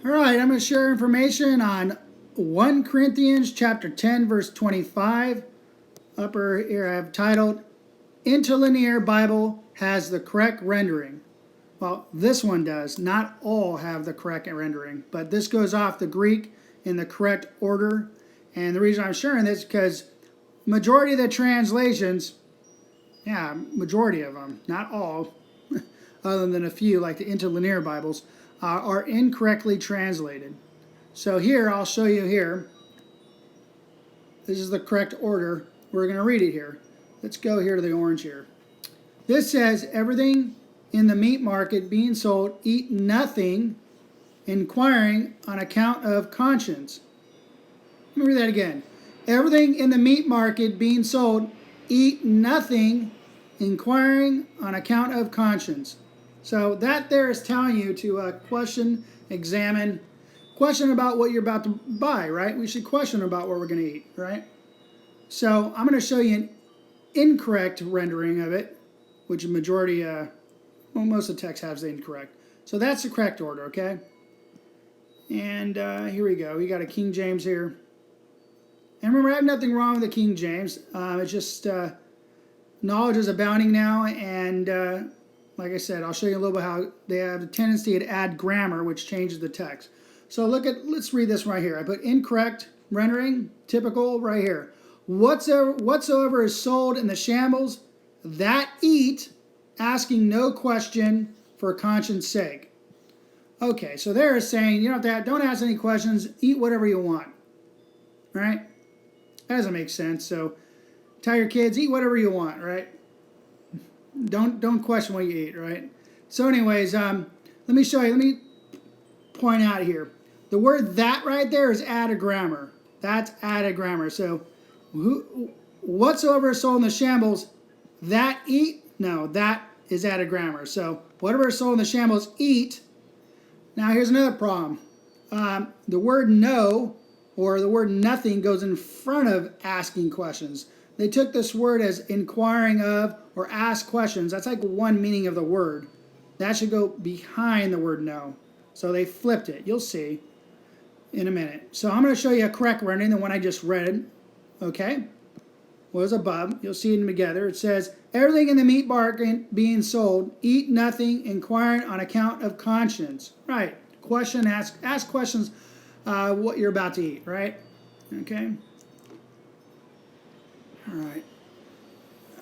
All right, I'm going to share information on 1 Corinthians chapter 10, verse 25. Upper here I've titled, Interlinear Bible has the correct rendering. Well, this one does. Not all have the correct rendering, but this goes off the Greek in the correct order. And the reason I'm sharing this is because majority of the translations, majority of them, not all, other than a few like the Interlinear Bibles, are incorrectly translated. So here, I'll show you here. This is the correct order. We're going to read it here. Let's go here to the orange here. This says, everything in the meat market being sold, eat nothing, inquiring on account of conscience. Let me read that again. Everything in the meat market being sold, eat nothing, inquiring on account of conscience. So that there is telling you to question, examine, question about what you're about to buy, right? We should question about what we're going to eat, right? So I'm going to show you an incorrect rendering of it, which a majority, most of the text has the incorrect. So that's the correct order, okay? And here we go. We got a King James here. And remember, I have nothing wrong with the King James. It's just knowledge is abounding now, and like I said, I'll show you a little bit how they have a tendency to add grammar, which changes the text. So let's read this right here. I put incorrect rendering, typical right here. Whatsoever is sold in the shambles, that eat, asking no question for conscience sake. Okay, so there is saying, you don't ask any questions, eat whatever you want, right? That doesn't make sense. So tell your kids, eat whatever you want, right? Don't question what you eat, right? So anyways, let me show you. Let me point out here. The word that right there is added grammar. That's added grammar. So whatsoever is sold in the shambles, that eat, no, that is added grammar. So whatever is sold in the shambles, eat. Now here's another problem. The word no or the word nothing goes in front of asking questions. They took this word as inquiring of or ask questions. That's like one meaning of the word. That should go behind the word no. So they flipped it. You'll see in a minute. So I'm going to show you a correct rendering, the one I just read. Okay? Was above. You'll see them together. It says, everything in the meat market being sold, eat nothing, inquiring on account of conscience. Right. Question, ask questions what you're about to eat, right? Okay?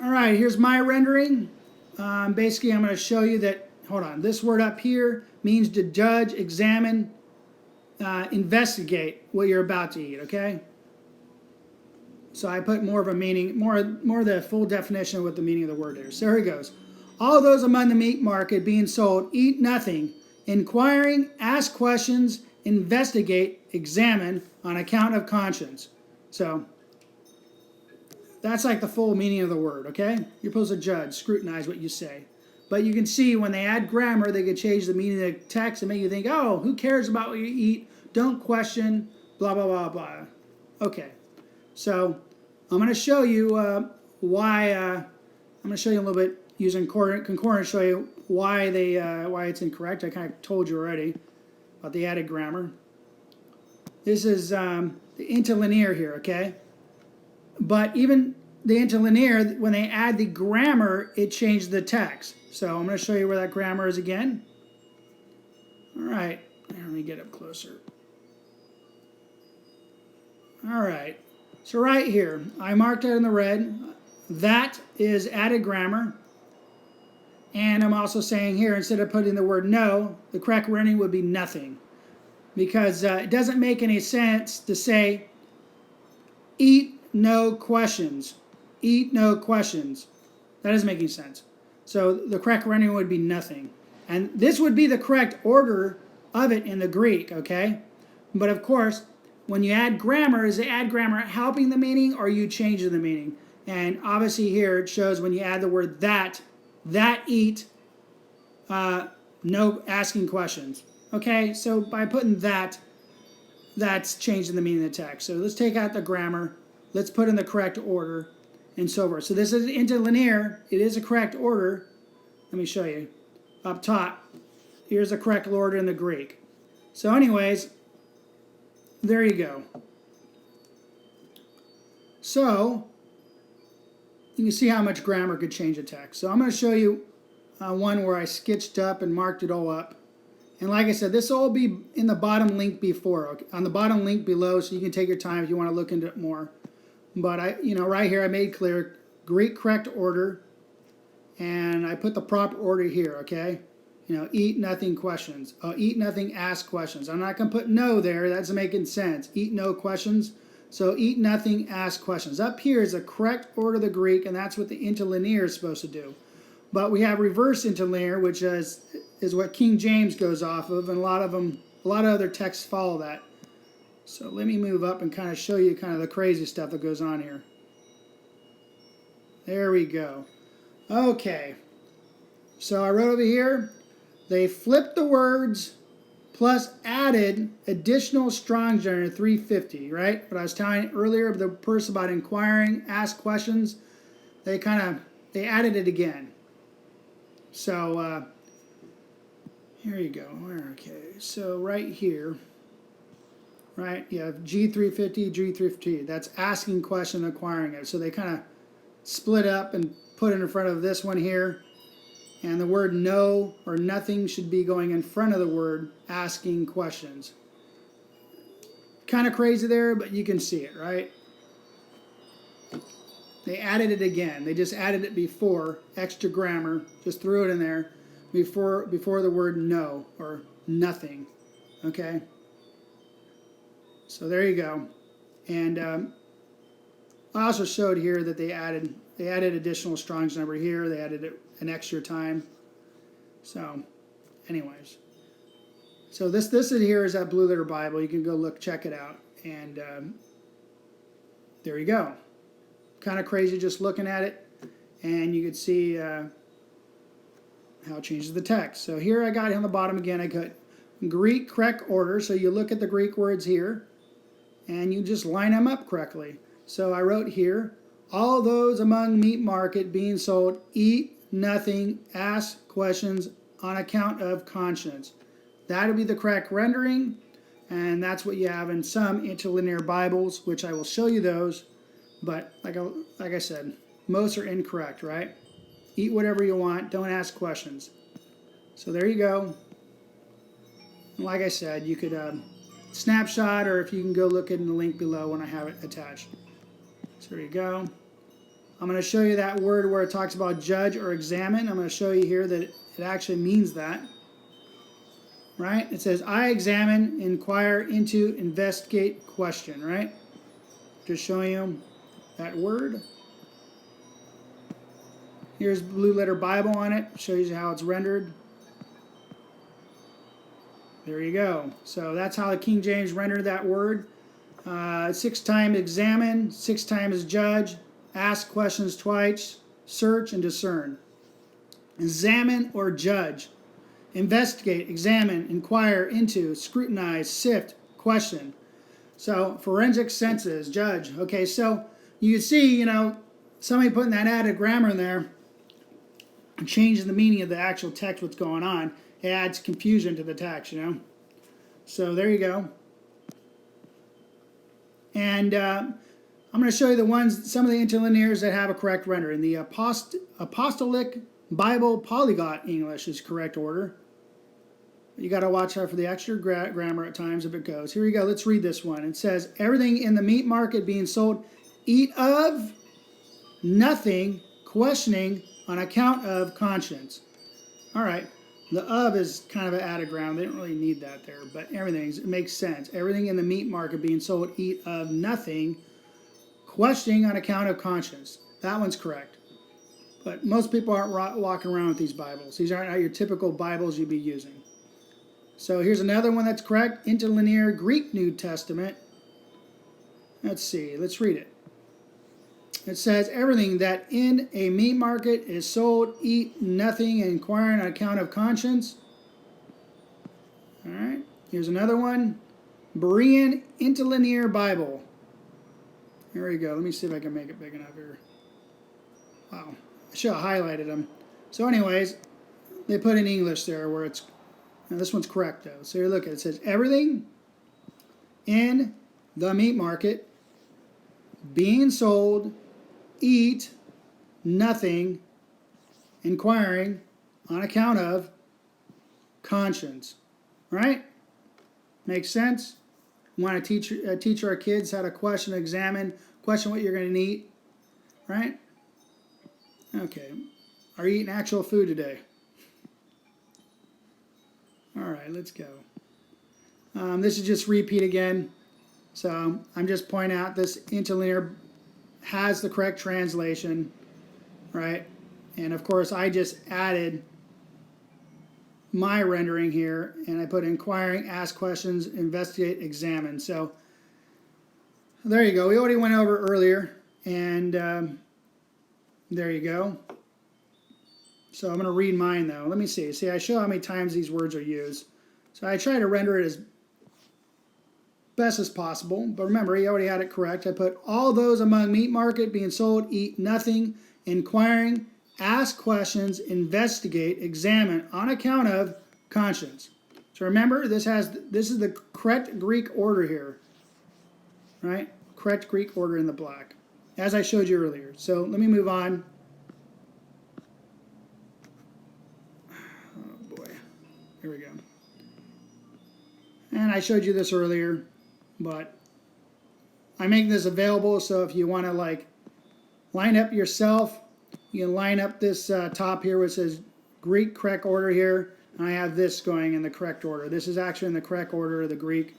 All right, here's my rendering. Basically, I'm going to show you that, hold on, this word up here means to judge, examine, investigate what you're about to eat, okay? So I put more of a meaning, more of the full definition of what the meaning of the word is. So here it goes. All those among the meat market being sold, eat nothing, inquiring, ask questions, investigate, examine on account of conscience. So that's like the full meaning of the word, okay? You're supposed to judge, scrutinize what you say. But you can see when they add grammar, they can change the meaning of the text and make you think, oh, who cares about what you eat? Don't question, blah, blah, blah, blah. Okay, so I'm going to show you why, I'm going to show you a little bit using concordance, show you why it's incorrect. I kind of told you already about the added grammar. This is the interlinear here, okay? But even the interlinear, when they add the grammar, it changed the text. So I'm going to show you where that grammar is again. All right, let me get up closer. All right, so right here, I marked it in the red. That is added grammar. And I'm also saying here, instead of putting the word no, the correct rendering would be nothing. Because it doesn't make any sense to say, eat no questions. Eat no questions. That doesn't make any sense. So the correct rendering would be nothing. And this would be the correct order of it in the Greek, okay? But of course, when you add grammar, is the add grammar helping the meaning or are you changing the meaning? And obviously here it shows when you add the word that eat, no asking questions. Okay, so by putting that, that's changing the meaning of the text. So let's take out the grammar. Let's put in the correct order and so forth. So this is interlinear. It is a correct order. Let me show you. Up top, here's the correct order in the Greek. So anyways, there you go. So you can see how much grammar could change a text. So I'm going to show you one where I sketched up and marked it all up. And like I said, this will all be in the bottom link before, okay? On the bottom link below, so you can take your time if you want to look into it more. But right here I made clear Greek correct order, and I put the proper order here, okay? Eat nothing questions. Eat nothing ask questions. I'm not going to put no there. That's making sense. Eat no questions. So eat nothing ask questions. Up here is the correct order of the Greek, and that's what the interlinear is supposed to do. But we have reverse interlinear, which is what King James goes off of, and a lot of other texts follow that. So let me move up and kind of show you kind of the crazy stuff that goes on here. There we go. Okay. So I wrote over here, they flipped the words plus added additional Strong's General 350, right? But I was telling you earlier of the person about inquiring, ask questions. They added it again. So here you go. Okay, so right here, right, you have G350, G350. That's asking question, acquiring it. So they kind of split up and put it in front of this one here. And the word no or nothing should be going in front of the word asking questions. Kind of crazy there, but you can see it, right? They added it again. They just added it before, extra grammar, just threw it in there before the word no or nothing, okay? So there you go. And I also showed here that they added additional Strong's number here. They added it an extra time. So anyways, so this here is that Blue Letter Bible. You can go check it out, and there you go. Kind of crazy just looking at it, and you can see how it changes the text. So here I got on the bottom again, I got Greek correct order. So you look at the Greek words here, and you just line them up correctly. So I wrote here, all those among meat market being sold eat nothing, ask questions on account of conscience. That'll be the correct rendering, and that's what you have in some interlinear Bibles, which I will show you those. But like I said, most are incorrect, right? Eat whatever you want, don't ask questions. So there you go. And like I said, you could snapshot, or if you can go look in the link below when I have it attached. So there you go. I'm going to show you that word where it talks about judge or examine. I'm going to show you here that it actually means that. Right? It says, I examine, inquire into, investigate, question, right? Just showing you that word. Here's Blue Letter Bible on it. Shows you how it's rendered. There you go. So that's how the King James rendered that word. 6 times examine, 6 times judge, ask questions twice, search and discern. Examine or judge. Investigate, examine, inquire into, scrutinize, sift, question. So forensic senses, judge. Okay, so you can see, somebody putting that added grammar in there and changing the meaning of the actual text, what's going on. It adds confusion to the text, So there you go. And I'm going to show you some of the interlinears that have a correct rendering. The Apostolic Bible Polyglot English is correct order. You got to watch out for the extra grammar at times if it goes. Here we go. Let's read this one. It says, everything in the meat market being sold, eat of nothing, questioning on account of conscience. All right. The of is kind of an added ground. They don't really need that there, but it makes sense. Everything in the meat market being sold, eat of nothing, questioning on account of conscience. That one's correct. But most people aren't walking around with these Bibles. These aren't your typical Bibles you'd be using. So here's another one that's correct. Interlinear Greek New Testament. Let's see. Let's read it. It says, everything that in a meat market is sold, eat nothing, inquiring on account of conscience. All right. Here's another one. Berean Interlinear Bible. Here we go. Let me see if I can make it big enough here. Wow. I should have highlighted them. So anyways, they put in English there where it's Now this one's correct though. So you look at it, it says everything in the meat market being sold, eat nothing, inquiring on account of conscience. Right? Makes sense? We want to teach our kids how to question, examine, question what you're going to eat. Right? Okay. Are you eating actual food today? All right, let's go. This is just repeat again. So I'm just pointing out this Interlinear has the correct translation, right? And of course, I just added my rendering here, and I put inquiring, ask questions, investigate, examine. So there you go. We already went over earlier, and there you go. So I'm going to read mine though. Let me see. See, I show how many times these words are used. So I try to render it as best as possible. But remember, he already had it correct. I put all those among meat market being sold, eat nothing, inquiring, ask questions, investigate, examine, on account of conscience. So remember, this is the correct Greek order here. Right? Correct Greek order in the black, as I showed you earlier. So let me move on. Here we go. And I showed you this earlier, but I make this available so if you want to like line up yourself, you can line up this top here which says Greek correct order here, and I have this going in the correct order. This is actually in the correct order of the Greek.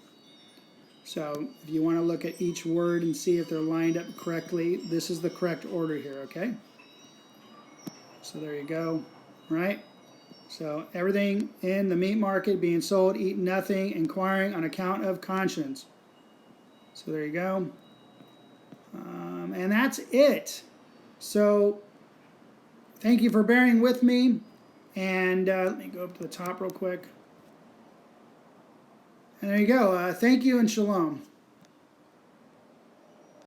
So if you want to look at each word and see if they're lined up correctly, this is the correct order here, okay? So there you go, right? So everything in the meat market being sold, eat nothing, inquiring on account of conscience. So there you go. And that's it. So thank you for bearing with me. And let me go up to the top real quick. And there you go. Thank you and shalom.